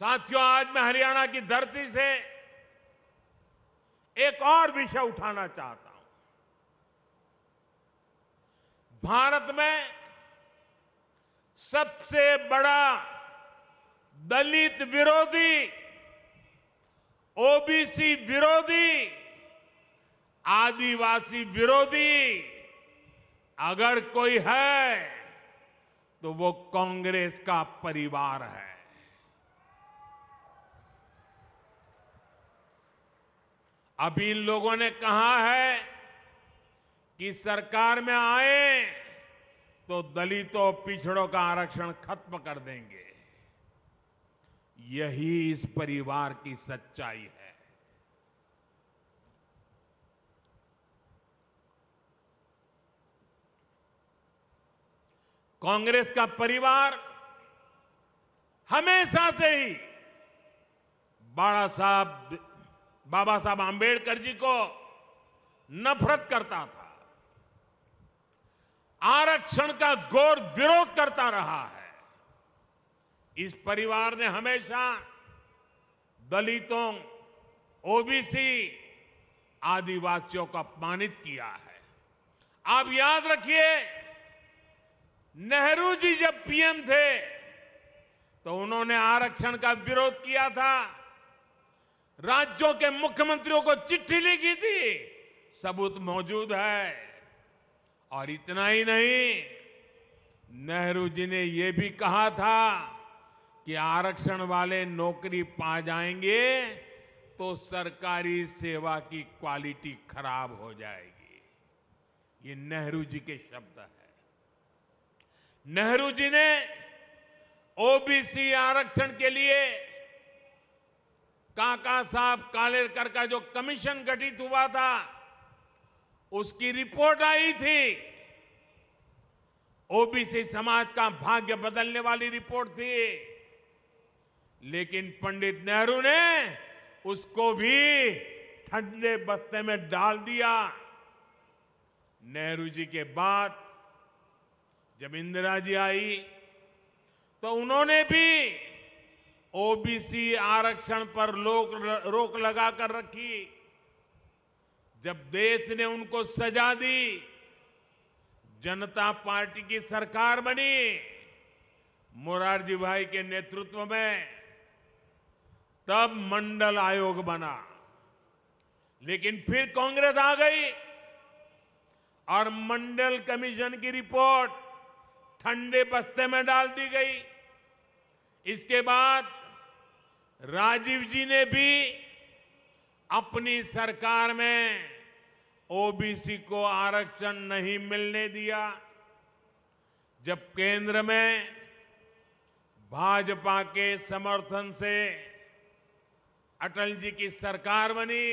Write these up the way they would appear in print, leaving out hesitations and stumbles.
साथियों, आज मैं हरियाणा की धरती से एक और विषय उठाना चाहता हूं। भारत में सबसे बड़ा दलित विरोधी, ओबीसी विरोधी, आदिवासी विरोधी अगर कोई है तो वो कांग्रेस का परिवार है। अभी इन लोगों ने कहा है कि सरकार में आए तो दलितों पिछड़ों का आरक्षण खत्म कर देंगे। यही इस परिवार की सच्चाई है। कांग्रेस का परिवार हमेशा से ही बाबा साहब आंबेडकर जी को नफरत करता था, आरक्षण का घोर विरोध करता रहा है। इस परिवार ने हमेशा दलितों, ओबीसी, आदिवासियों को अपमानित किया है। आप याद रखिए, नेहरू जी जब पीएम थे तो उन्होंने आरक्षण का विरोध किया था, राज्यों के मुख्यमंत्रियों को चिट्ठी लिखी थी, सबूत मौजूद है। और इतना ही नहीं, नेहरू जी ने यह भी कहा था कि आरक्षण वाले नौकरी पा जाएंगे तो सरकारी सेवा की क्वालिटी खराब हो जाएगी। ये नेहरू जी के शब्द हैं। नेहरू जी ने ओबीसी आरक्षण के लिए काका साहब कालेलकर का जो कमीशन गठित हुआ था, उसकी रिपोर्ट आई थी। ओबीसी समाज का भाग्य बदलने वाली रिपोर्ट थी, लेकिन पंडित नेहरू ने उसको भी ठंडे बस्ते में डाल दिया। नेहरू जी के बाद जब इंदिरा जी आई तो उन्होंने भी ओबीसी आरक्षण पर रोक लगा कर रखी। जब देश ने उनको सजा दी, जनता पार्टी की सरकार बनी मोरारजी भाई के नेतृत्व में, तब मंडल आयोग बना। लेकिन फिर कांग्रेस आ गई और मंडल कमीशन की रिपोर्ट ठंडे बस्ते में डाल दी गई। इसके बाद राजीव जी ने भी अपनी सरकार में ओबीसी को आरक्षण नहीं मिलने दिया। जब केंद्र में भाजपा के समर्थन से अटल जी की सरकार बनी,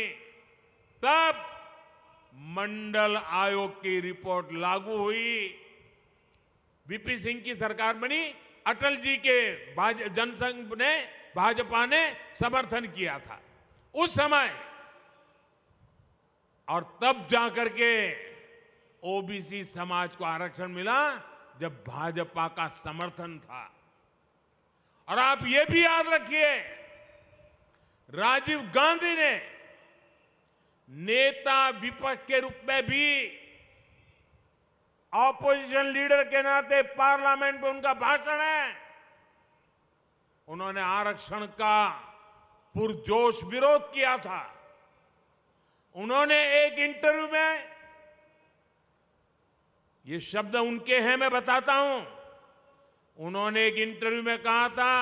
तब मंडल आयोग की रिपोर्ट लागू हुई। वीपी सिंह की सरकार बनी, अटल जी के जनसंघ ने, भाजपा ने समर्थन किया था उस समय, और तब जाकर के ओबीसी समाज को आरक्षण मिला जब भाजपा का समर्थन था। और आप ये भी याद रखिए, राजीव गांधी ने नेता विपक्ष के रूप में भी, ऑपोजिशन लीडर के नाते पार्लियामेंट में उनका भाषण है, उन्होंने आरक्षण का पुरजोश विरोध किया था। उन्होंने एक इंटरव्यू में, ये शब्द उनके हैं, मैं बताता हूं, उन्होंने एक इंटरव्यू में कहा था,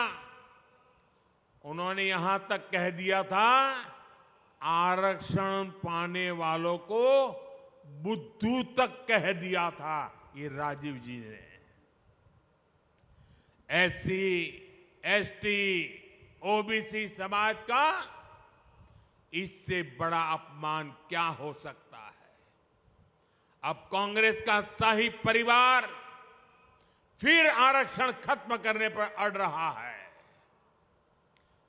उन्होंने यहां तक कह दिया था, आरक्षण पाने वालों को बुद्धू तक कह दिया था ये राजीव जी ने। एससी, एसटी, ओबीसी समाज का इससे बड़ा अपमान क्या हो सकता है। अब कांग्रेस का शाही परिवार फिर आरक्षण खत्म करने पर अड़ रहा है।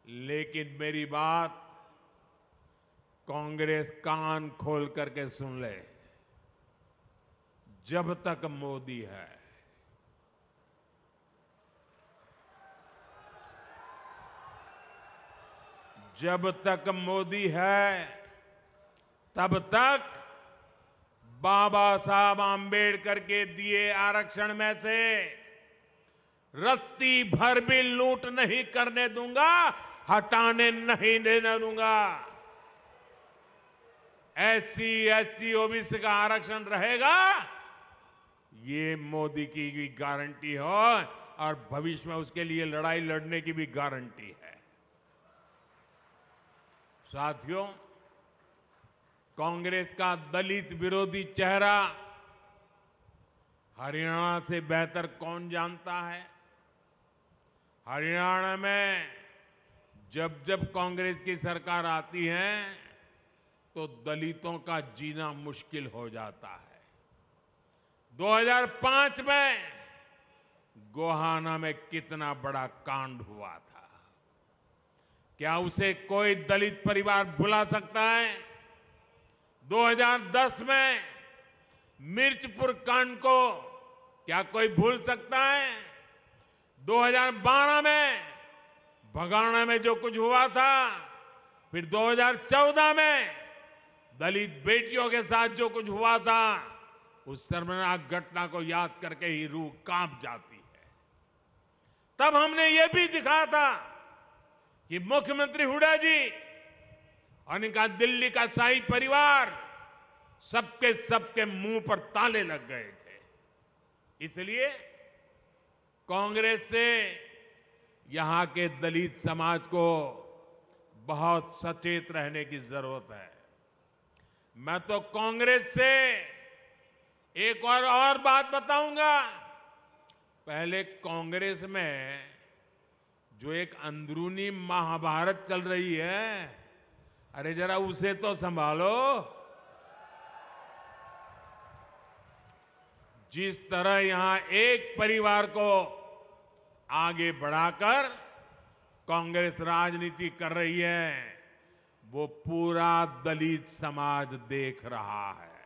लेकिन मेरी बात कांग्रेस कान खोल करके सुन ले, जब तक मोदी है, जब तक मोदी है तब तक बाबा साहब आंबेडकर के दिए आरक्षण में से रत्ती भर भी लूट नहीं करने दूंगा, हटाने नहीं देने दूंगा। एससी, एसटी, ओबीसी का आरक्षण रहेगा, ये मोदी की भी गारंटी हो और भविष्य में उसके लिए लड़ाई लड़ने की भी गारंटी है। साथियों, कांग्रेस का दलित विरोधी चेहरा हरियाणा से बेहतर कौन जानता है। हरियाणा में जब जब कांग्रेस की सरकार आती है तो दलितों का जीना मुश्किल हो जाता है। 2005 में गोहाना में कितना बड़ा कांड हुआ था, क्या उसे कोई दलित परिवार भुला सकता है? 2010 में मिर्चपुर कांड को क्या कोई भूल सकता है? 2012 में भगाना में जो कुछ हुआ था, फिर 2014 में दलित बेटियों के साथ जो कुछ हुआ था, उस शर्मनाक घटना को याद करके ही रूह कांप जाती है। तब हमने ये भी दिखाया था कि मुख्यमंत्री हुड्डा जी और इनका दिल्ली का शाही परिवार सबके मुंह पर ताले लग गए थे। इसलिए कांग्रेस से यहां के दलित समाज को बहुत सचेत रहने की जरूरत है। मैं तो कांग्रेस से एक और बात बताऊंगा। पहले कांग्रेस में जो एक अंदरूनी महाभारत चल रही है, अरे जरा उसे तो संभालो। जिस तरह यहां एक परिवार को आगे बढ़ाकर कांग्रेस राजनीति कर रही है, वो पूरा दलित समाज देख रहा है।